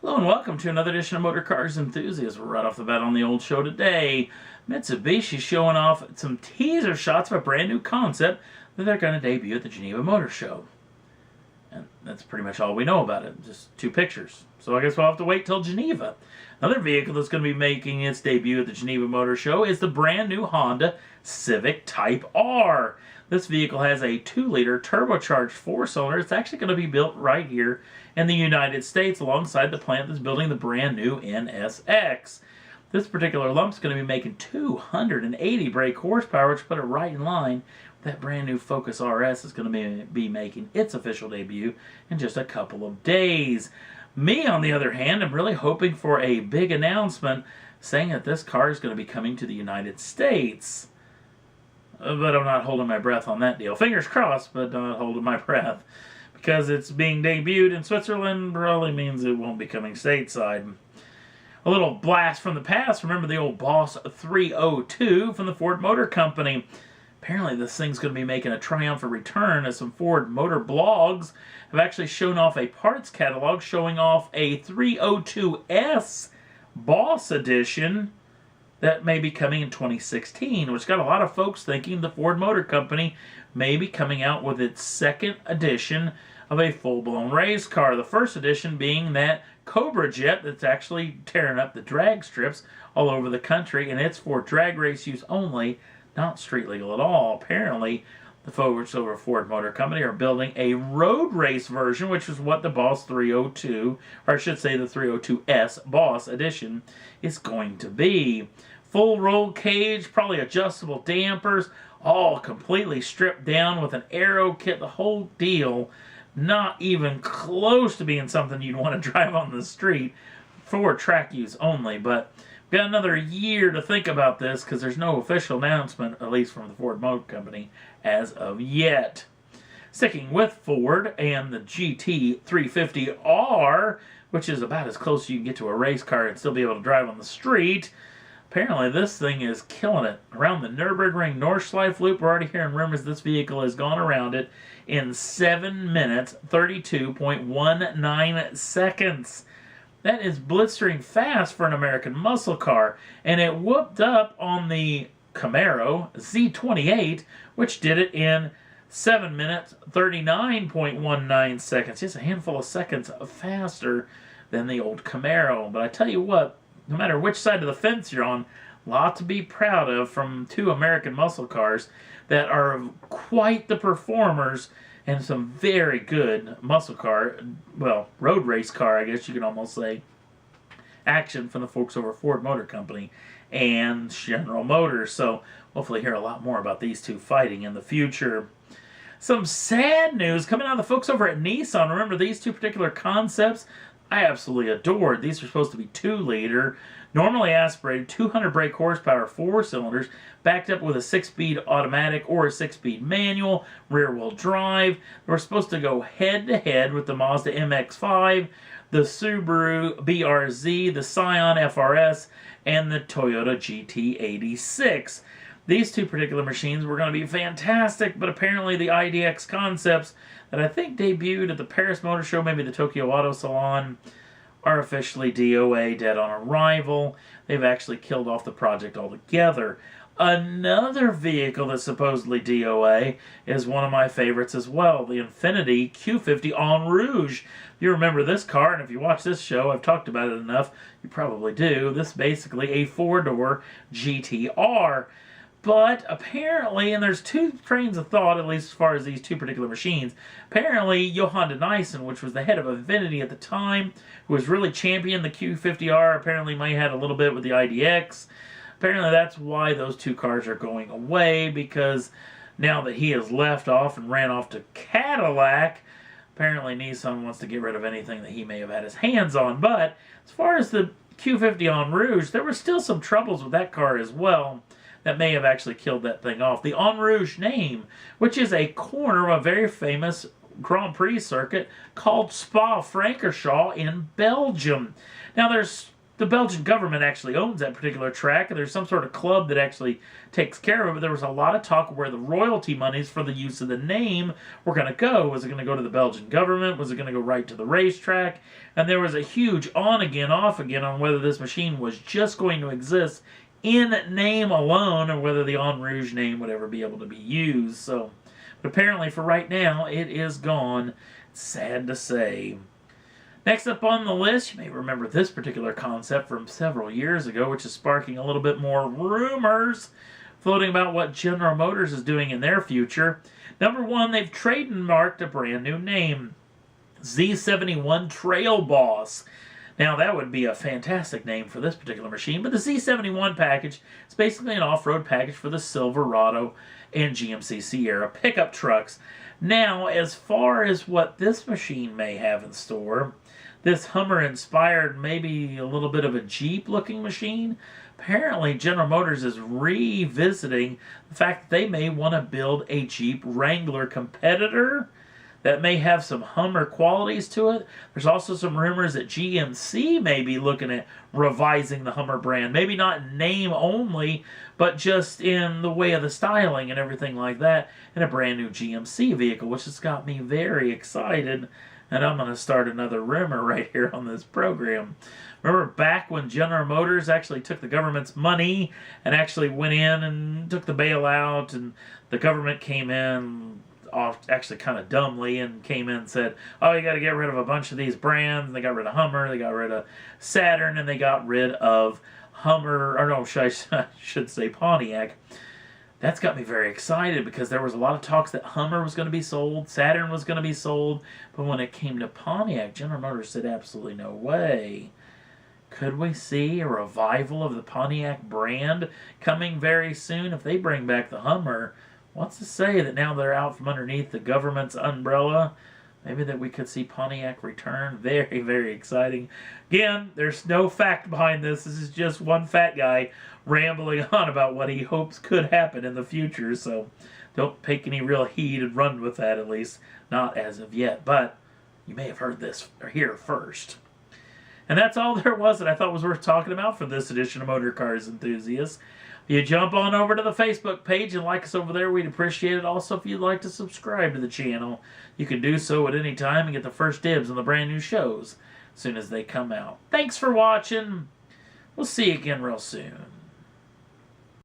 Hello and welcome to another edition of Motor Cars Enthusiasts. We're right off the bat on the old show today. Mitsubishi showing off some teaser shots of a brand new concept that they're going to debut at the Geneva Motor Show. And that's pretty much all we know about it, just two pictures. So I guess we'll have to wait till Geneva. Another vehicle that's going to be making its debut at the Geneva Motor Show is the brand new Honda Civic Type R. This vehicle has a 2-liter turbocharged 4-cylinder. It's actually going to be built right here in the United States alongside the plant that's building the brand new NSX. This particular lump is going to be making 280 brake horsepower, which put it right in line with that brand new Focus RS is going to be making its official debut in just a couple of days. Me, on the other hand, am really hoping for a big announcement saying that this car is going to be coming to the United States. But I'm not holding my breath on that deal. Fingers crossed, but not holding my breath. Because it's being debuted in Switzerland probably means it won't be coming stateside. A little blast from the past. Remember the old Boss 302 from the Ford Motor Company. Apparently this thing's going to be making a triumphant return as some Ford Motor blogs have actually shown off a parts catalog showing off a 302S Boss Edition that may be coming in 2016, which got a lot of folks thinking the Ford Motor Company may be coming out with its second edition of a full-blown race car. The first edition being that Cobra Jet that's actually tearing up the drag strips all over the country, and it's for drag race use only, not street legal at all. Apparently, the folks over Ford Motor Company are building a road race version, which is what the Boss 302, or I should say the 302S Boss Edition, is going to be. Full roll cage, probably adjustable dampers, all completely stripped down with an aero kit, the whole deal. Not even close to being something you'd want to drive on the street for track use only, but we've got another year to think about this because there's no official announcement, at least from the Ford Motor Company, as of yet. Sticking with Ford and the GT350R, which is about as close as you can get to a race car and still be able to drive on the street. Apparently this thing is killing it. Around the Nürburgring Nordschleife loop, we're already hearing rumors this vehicle has gone around it in 7 minutes, 32.19 seconds. That is blistering fast for an American muscle car. And it whooped up on the Camaro Z28, which did it in 7 minutes, 39.19 seconds. Just a handful of seconds faster than the old Camaro. But I tell you what, no matter which side of the fence you're on, a lot to be proud of from two American muscle cars that are quite the performers and some very good muscle car, well, road race car, I guess you could almost say, action from the folks over Ford Motor Company and General Motors. So hopefully hear a lot more about these two fighting in the future. Some sad news coming out of the folks over at Nissan. Remember these two particular concepts I absolutely adored. These are supposed to be 2-liter, normally aspirated, 200 brake horsepower, 4 cylinders, backed up with a 6-speed automatic or a 6-speed manual, rear-wheel drive. They were supposed to go head-to-head with the Mazda MX-5, the Subaru BRZ, the Scion FRS, and the Toyota GT86. These two particular machines were going to be fantastic, but apparently the IDX concepts that I think debuted at the Paris Motor Show, maybe the Tokyo Auto Salon, are officially DOA, dead on arrival. They've actually killed off the project altogether. Another vehicle that's supposedly DOA is one of my favorites as well, the Infiniti Q50 Eau Rouge. You remember this car, and if you watch this show, I've talked about it enough, you probably do. This is basically a 4-door GTR. But apparently, and there's two trains of thought, at least as far as these two particular machines. Apparently, Johan de Nysschen, which was the head of Infiniti at the time, who was really championing the Q50R, apparently may have had a little bit with the IDX. Apparently, that's why those two cars are going away, because now that he has left off and ran off to Cadillac, apparently Nissan wants to get rid of anything that he may have had his hands on. But as far as the Q50 Eau Rouge, there were still some troubles with that car as well that may have actually killed that thing off. The Eau Rouge name, which is a corner of a very famous Grand Prix circuit called Spa-Francorchamps in Belgium. Now, there's the Belgian government actually owns that particular track, and there's some sort of club that actually takes care of it. But there was a lot of talk where the royalty monies for the use of the name were going to go. Was it going to go to the Belgian government? Was it going to go right to the racetrack? And there was a huge on again, off again on whether this machine was just going to exist in name alone, or whether the Eau Rouge name would ever be able to be used. So, but apparently for right now, it is gone. Sad to say. Next up on the list, you may remember this particular concept from several years ago, which is sparking a little bit more rumors floating about what General Motors is doing in their future. Number one, they've trademarked a brand new name, Z71 Trail Boss. Now, that would be a fantastic name for this particular machine, but the Z71 package is basically an off-road package for the Silverado and GMC Sierra pickup trucks. Now, as far as what this machine may have in store, this Hummer-inspired, maybe a little bit of a Jeep-looking machine, apparently General Motors is revisiting the fact that they may want to build a Jeep Wrangler competitor that may have some Hummer qualities to it. There's also some rumors that GMC may be looking at revising the Hummer brand. Maybe not in name only, but just in the way of the styling and everything like that, in a brand new GMC vehicle, which has got me very excited. And I'm going to start another rumor right here on this program. Remember back when General Motors actually took the government's money and actually went in and took the bailout, and the government came in actually kind of dumbly and came in and said, oh, you got to get rid of a bunch of these brands. And they got rid of Hummer, they got rid of Saturn, and they got rid of Hummer, or no, I should say Pontiac. That's got me very excited because there was a lot of talks that Hummer was going to be sold, Saturn was going to be sold, but when it came to Pontiac, General Motors said absolutely no way. Could we see a revival of the Pontiac brand coming very soon? If they bring back the Hummer, what's to say that now they're out from underneath the government's umbrella, maybe that we could see Pontiac return? Very, very exciting. Again, there's no fact behind this. This is just one fat guy rambling on about what he hopes could happen in the future. So don't take any real heed and run with that, at least not as of yet. But you may have heard this here first. And that's all there was that I thought was worth talking about for this edition of Motor Cars Enthusiasts. If you jump on over to the Facebook page and like us over there, we'd appreciate it. Also, if you'd like to subscribe to the channel, you can do so at any time and get the first dibs on the brand new shows as soon as they come out. Thanks for watching. We'll see you again real soon.